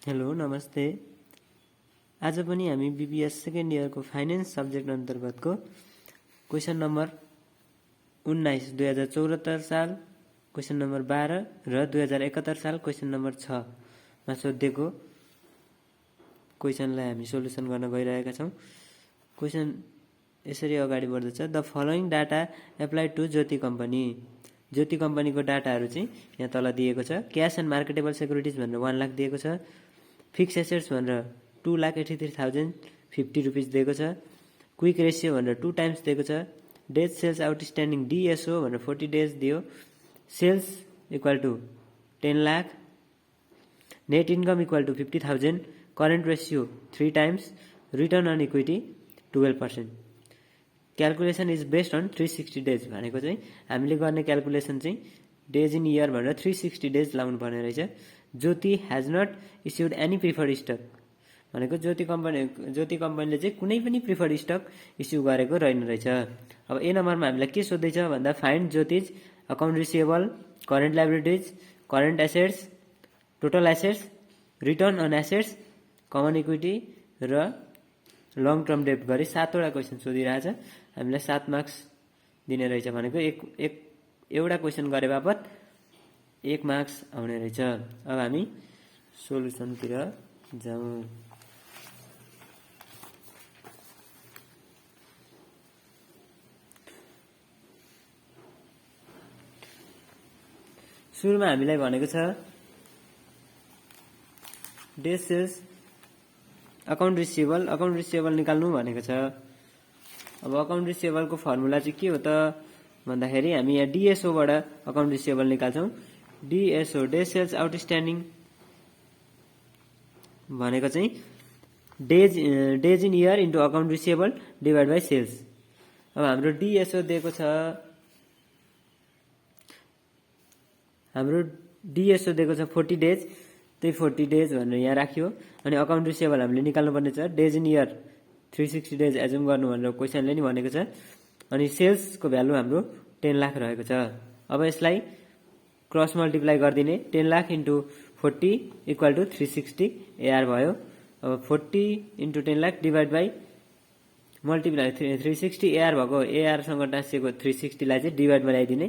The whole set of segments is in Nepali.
हेलो नमस्ते। आज पनि हामी बीबीएस सेकेन्ड इयरको फाइनेन्स सब्जेक्ट अन्तर्गतको क्वेसन नम्बर 19 2074 साल, क्वेसन नम्बर 12 र 2071 साल क्वेसन नम्बर 6 मा सोधिएको क्वेसनलाई हामी सोलुसन गर्न गइरहेका छौं। क्वेसन यसरी अगाडि बढ्दछ। The following data apply to Jyoti company. Jyoti कम्पनीको डाटाहरू चाहिँ यहाँ तल दिएको छ। क्यास एन्ड मार्केटेबल सेक्युरिटिज भनेर 1 लाख दिएको छ। फिक्स एसेट्स भनेर 2,83,050 रुपिस दिएको छ। क्विक रेसियो भनेर 2 टाइम्स दिएको छ। डेज सेल्स आउटस्ट्यान्डिङ डिएसओ भनेर 40 डेज दियो। Sales equal to 10 lakh. Net income equal to 50,000। Current ratio 3 times. Return on equity 12%। Calculation is based on 360 days भनेको चाहिँ हामीले गर्ने क्यालकुलेसन चाहिँ डेज इन इयर भनेर 360 डेज लाउनु पर्ने रहेछ। Jyoti has not issued any preferred stock भनेको ज्योति कम्पनीले चाहिँ कुनै पनि प्रिफर्ड स्टक इस्यु गरेको रहेन रहेछ। अब ए नम्बरमा हामीलाई के सोध्दैछ भन्दा find Jyoti's account receivable, current liabilities, current assets, total assets, return on assets, common equity र लङ टर्म डेट गरी 7 वटा क्वेसन सोधिरहेछ। हामीलाई 7 मार्क्स दिने रहेछ भनेको एउटा क्वेसन गरे बापत 1 मार्क्स आउने रहेछ। अब हामी सोलुसनतिर जाउँ। सुरुमा हामीलाई भनेको छ डेज सेल्स अकाउन्ट रिसिएबल निकाल्नु भनेको छ। अब अकाउन्ट रिसिएबलको फर्मुला चाहिँ के हो त भन्दाखेरि हामी यहाँ डिएसओ बाट अकाउन्ट रिसिएबल निकाल्छौं। डिएसओ डेज सेल्स आउटस्ट्यान्डिङ भनेको चाहिँ days in year into account receivable divide by sales. अब हाम्रो डिएसओ दिएको छ, हाम्रो डिएसओ दिएको छ 40 डेज। त्यही 40 डेज भनेर यहाँ राख्यो। अनि अकाउन्ट रिसिएबल हामीले निकाल्नु पर्ने छ days in year 360 days assume गर्नु भनेर क्वेसनले नि भनेको छ। अनि सेल्सको भ्यालु हाम्रो 10 लाख रहेको छ। अब यसलाई क्रस मल्टिप्लाई गरिदिने 10 lakh into 40 equal to 360 AR भयो। अब 40 into 10 lakh divide by multiply 360 AR भएको एआर सँग टाँसिएको 360 लाई चाहिँ डिभाइडमा ल्याइदिने।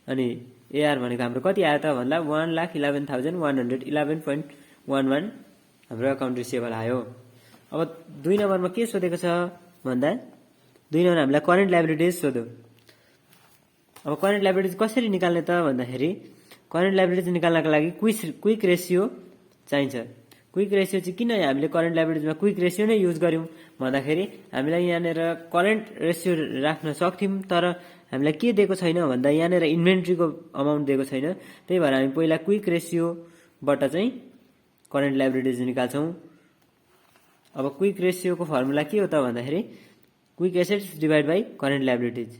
अनि एआर भनेको हाम्रो कति आयो त भन्दा 1,11,111.11 हाम्रो अकाउन्ट रिसिएबल आयो। अब 2 नम्बरमा के सोधेको छ भन्दा 2 नम्बर हामीलाई करेन्ट लायबिलिटिज सोध्यो। अब करेन्ट लायबिलिटिज कसरी निकाल्ने त भन्दाखेरि करेन्ट लायबिलिटिज निकाल्नका लागि क्विक रेसियो चाहिन्छ। क्विक रेसियो चाहिँ किन हामीले करेन्ट लायबिलिटिजमा क्विक रेसियो नै युज गर्यौं भन्दाखेरि हामीलाई यहाँनेर करेन्ट रेसियो राख्न सक्थ्यौं, तर हामीलाई के दिएको छैन भन्दा यहाँनेर इन्भेन्ट्रीको अमाउन्ट दिएको छैन। त्यही भएर हामी पहिला क्विक रेसियोबाट चाहिँ करेन्ट लायबिलिटिज निकाल्छौं। अब क्विक रेसियोको फर्मुला के हो त भन्दाखेरि quick assets divide by current liabilities.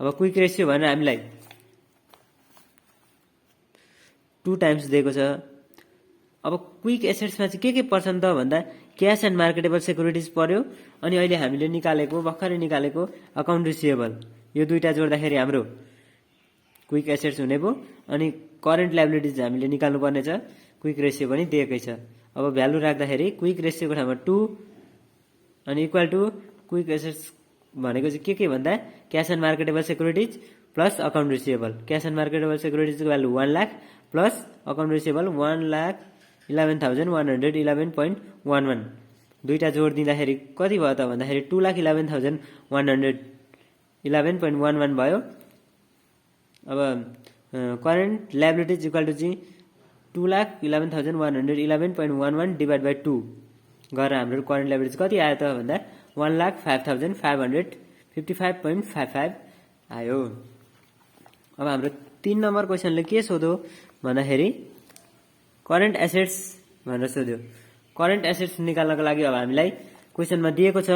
अब क्विक रेसियो भनेर हामीलाई 2 टाइम्स दिएको छ। अब क्विक एसेट्समा चाहिँ के पर्छन् त भन्दा क्यास एन्ड मार्केटेबल सेक्युरिटिज पर्यो। अनि अहिले हामीले भर्खरै निकालेको अकाउन्ट रिसिएबल, यो दुईटा जोड्दाखेरि हाम्रो क्विक एसेट्स हुने भयो। अनि करेन्ट लायबिलिटिज हामीले निकाल्नु पर्ने छ। क्विक रेसियो पनि दिएकै छ। अब भ्यालु राख्दाखेरि क्विक रेसियोको ठाउँमा 2 अनि इक्वल टु क्विक एसेट्स भनेको चाहिँ के भन्दा cash and marketable securities plus account receivable. Cash and marketable सेक्युरिटिजको value 1 lakh plus account receivable 1,11,111.11 दुईटा जोड दिँदाखेरि कति भयो त भन्दाखेरि 2,11,111.11 भयो। अब करेन्ट लायबिलिटिज इक्वल टु चाहिँ 2,11,111.11 डिभाइड बाइ 2 गरेर हाम्रो करेन्ट लायबिलिटिज कति आयो त भन्दा 1,05,555.55 आयो। अब हाम्रो 3 नम्बर क्वेसनले के सोध्यो भन्दाखेरि करेन्ट एसेट्स भनेर सोध्यो। करेन्ट एसेट्स निकाल्नको लागि अब हामीलाई क्वेसनमा दिएको छ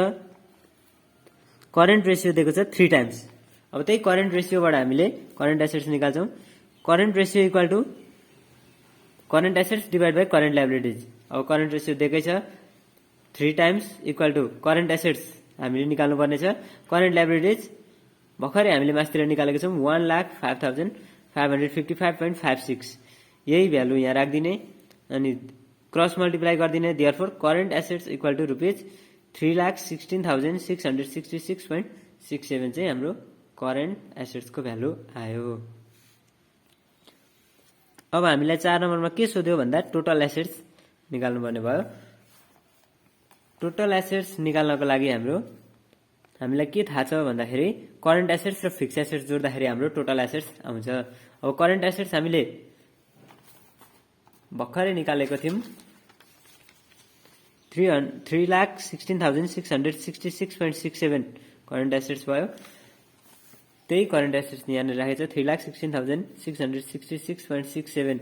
करेन्ट रेसियो दिएको छ 3 टाइम्स। अब त्यही करेन्ट रेसियोबाट हामीले करेन्ट एसेट्स निकाल्छौं। Current ratio equal to current assets divide by current liabilities. अब करेन्ट रेसियो दिएकै छ 3 times equal to current assets हामीले निकाल्नु पर्ने छ। करेन्ट लायबिलिटिज भर्खरै हामीले मास्तिर निकालेको छौं 1,05,555.56। यही भ्यालु यहाँ राख्दिने। अनि क्रस मल्टिप्लाई गरिदिने, therefore current assets equal to rupees 3,16,666.67 चाहिँ हाम्रो करेन्ट एसेट्सको भ्यालु आयो। अब हामीलाई 4 नम्बरमा के सोध्यो भन्दा टोटल एसेट्स निकाल्नु पर्ने भयो। टोटल एसेट्स निकाल्नको लागि हामीलाई के थाहा छ भन्दाखेरि करेन्ट एसेट्स र फिक्स एसेट्स जोड्दाखेरि हाम्रो टोटल एसेट्स आउँछ। अब करेन्ट एसेट्स हामीले भर्खरै निकालेको थियौं 3,16,666.67 करेन्ट एसेट्स भयो। त्यही करेन्ट एसेट्स यहाँ राखेको छ 3,16,666.67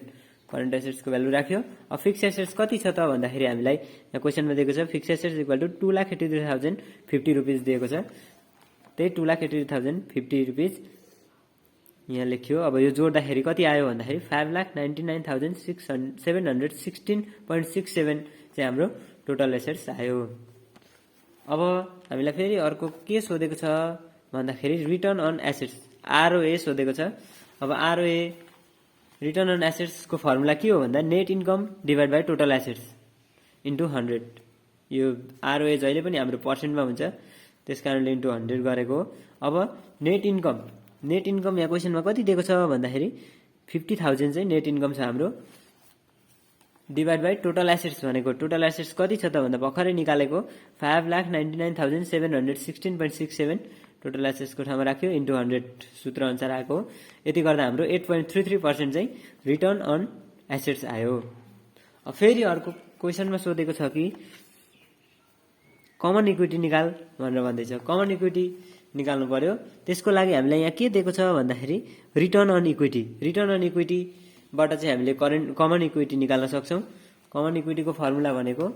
करेन्ट एसेट्सको भ्यालु राख्यो। अब फिक्स एसेट्स कति छ त भन्दाखेरि हामीलाई यहाँ क्वेशनमा दिएको छ fix assets equal to 2,83,050 rupees दिएको छ। त्यही 2,83,050 रुपिज यहाँ लेख्यो। अब यो जोड्दाखेरि कति आयो भन्दाखेरि 5,99,716.67 चाहिँ हाम्रो टोटल एसेट्स आयो। अब हामीलाई फेरि अर्को के सोधेको छ भन्दाखेरि रिटर्न अन एसेट्स आरओए सोधेको छ। अब आरओए रिटर्न अन एसेट्स को फर्मुला के हो भन्दा net income divide by total assets into 100। यो आरओए जहिले पनि हाम्रो पर्सेन्टमा हुन्छ, त्यसकारणले इन्टु 100 गरेको हो। अब नेट इन्कम यहाँ क्वेशनमा कति दिएको छ भन्दाखेरि 50,000 चाहिँ नेट इन्कम छ हाम्रो, डिभाइड बाइ टोटल एसेट्स भनेको टोटल एसेट्स कति छ त भन्दा भर्खरै निकालेको 5,99,716.67 टोटल एसेट्सको ठाउँमा राख्यो इन्टु 100 सूत्र अनुसार आएको हो। यति गर्दा हाम्रो 8.33% चाहिँ रिटर्न अन एसेट्स आयो। अब फेरि अर्को क्वेशनमा सोधेको छ कि कमन इक्विटी निकाल भनेर भन्दैछ। कमन इक्विटी निकाल्नु पर्यो, त्यसको लागि हामीलाई यहाँ के दिएको छ भन्दाखेरि return on equity. Return on इक्विटीबाट चाहिँ हामीले कमन इक्विटी निकाल्न सक्छौं। कमन इक्विटीको फर्मुला भनेको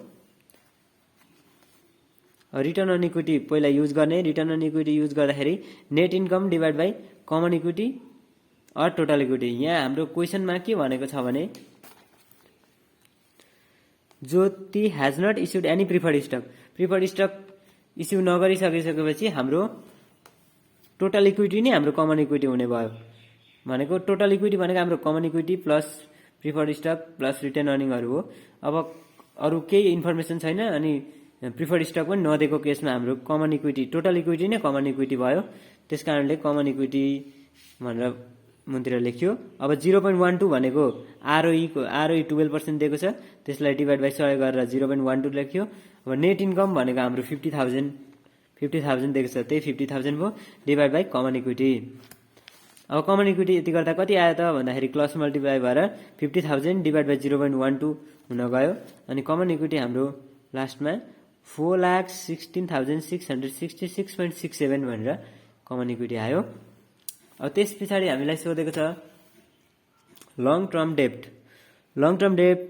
रिटर्न अन इक्विटी पहिला युज गर्ने। रिटर्न अन इक्विटी युज गर्दाखेरि net income divide by common equity or total equity. यहाँ हाम्रो क्वेशनमा के भनेको छ भने Jyoti has not issued any preferred stock. Preferred stock issue नगरिसकेपछि हाम्रो टोटल इक्विटी नै हाम्रो कमन इक्विटी हुने भयो। भनेको टोटल इक्विटी भनेको हाम्रो common equity plus preferred stock plus retain अर्निङहरु हो। अब अरु केही इन्फर्मेसन छैन अनि प्रिफर्ड स्टक पनि नदिएको केसमा हाम्रो कमन इक्विटी टोटल इक्विटी नै कमन इक्विटी भयो। त्यसकारणले कमन इक्विटी भनेर मुन्तिर लेख्यो। अब 0.12 भनेको आरओई 12% दिएको छ, त्यसलाई डिभाइड बाइ 100 गरेर 0.12 लेख्यो। अब नेट इन्कम भनेको हाम्रो 50,000 दिएको छ, त्यही 50,000 भयो डिभाइड बाइ कमन इक्विटी। अब कमन इक्विटी यति गर्दा कति आयो त भन्दाखेरि क्लस मल्टिप्लाई भएर 50,000 डिभाइड बाइ 0.12 हुन गयो अनि कमन इक्विटी हाम्रो लास्टमा 4,16,666.67 भनेर कमन इक्विटी आयो। अब त्यस पछाडि हामीलाई सोधेको छ लङ टर्म डेब्ट। लङ टर्म डेब्ट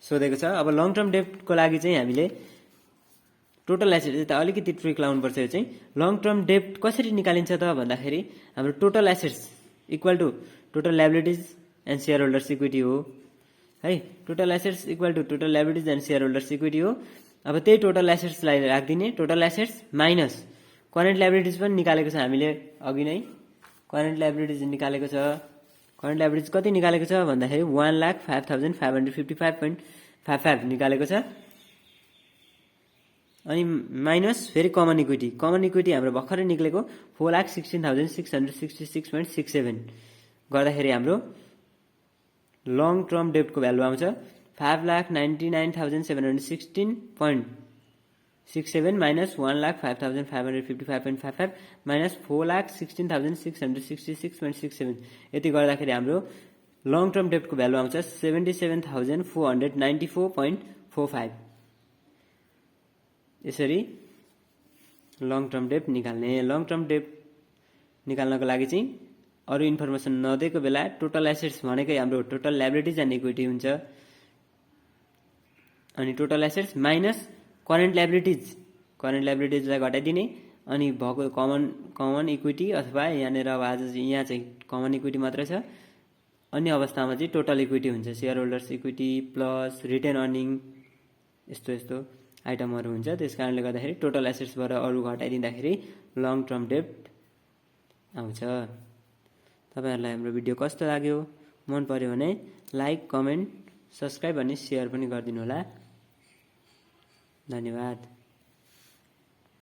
सोधेको छ। अब लङ टर्म डेब्टको लागि चाहिँ हामीले टोटल एसेट्स त अलिकति ट्रिक लाउनु पर्छ। यो चाहिँ लङ टर्म डेब्ट कसरी निकालिन्छ त भन्दाखेरि हाम्रो total assets equal to total liabilities and shareholders equity हो है। Total assets equal to total liabilities and shareholders equity हो। अब त्यही टोटल एसेट्सलाई राख्दिने, total assets minus current liabilities पनि निकालेको छ हामीले अघि नै। करेन्ट लायबिलिटीज निकालेको छ। करेन्ट लायबिलिटीज कति निकालेको छ भन्दाखेरि 1,05,555.55 निकालेको छ अनि माइनस फेरि कमन इक्विटी। कमन इक्विटी हाम्रो भर्खरै निक्लेको 4,16,666.67 गर्दाखेरि हाम्रो लङ टर्म डेब्टको भ्यालु आउँछ 5,99,716.67 माइनस 1,05,555.55 माइनस 4,16,666.67 यति गर्दाखेरि हाम्रो लङ टर्म डेब्टको भ्यालु आउँछ 77,494.45। यसरी लङ टर्म डेब्ट निकाल्ने। लङ टर्म डेब्ट निकाल्नको लागि चाहिँ अरु इन्फर्मेसन नदिएको बेला टोटल एसेट्स भनेकै हाम्रो टोटल लायबिलिटीज एन्ड इक्विटी हुन्छ अनि टोटल एसेट्स माइनस करेन्ट लायबिलिटीजलाई घटाइदिने अनि भएको कमन इक्विटी अथवा यहाँनिर अब आज यहाँ चाहिँ कमन इक्विटी मात्र छ। अन्य अवस्थामा चाहिँ टोटल इक्विटी हुन्छ, shareholders equity plus retained earning यस्तो आइटमहरु हुन्छ। त्यसकारणले गर्दाखेरि टोटल एसेट्सबाट अरु घटाइदिँदाखेरि लङ टर्म डेब्ट आउँछ। तपाईहरुलाई हाम्रो भिडियो कस्तो लाग्यो? मन पर्यो भने लाइक, कमेन्ट सब्स्क्राइब अनि सेयर पनि गरिदिनु होला। धन्यवाद।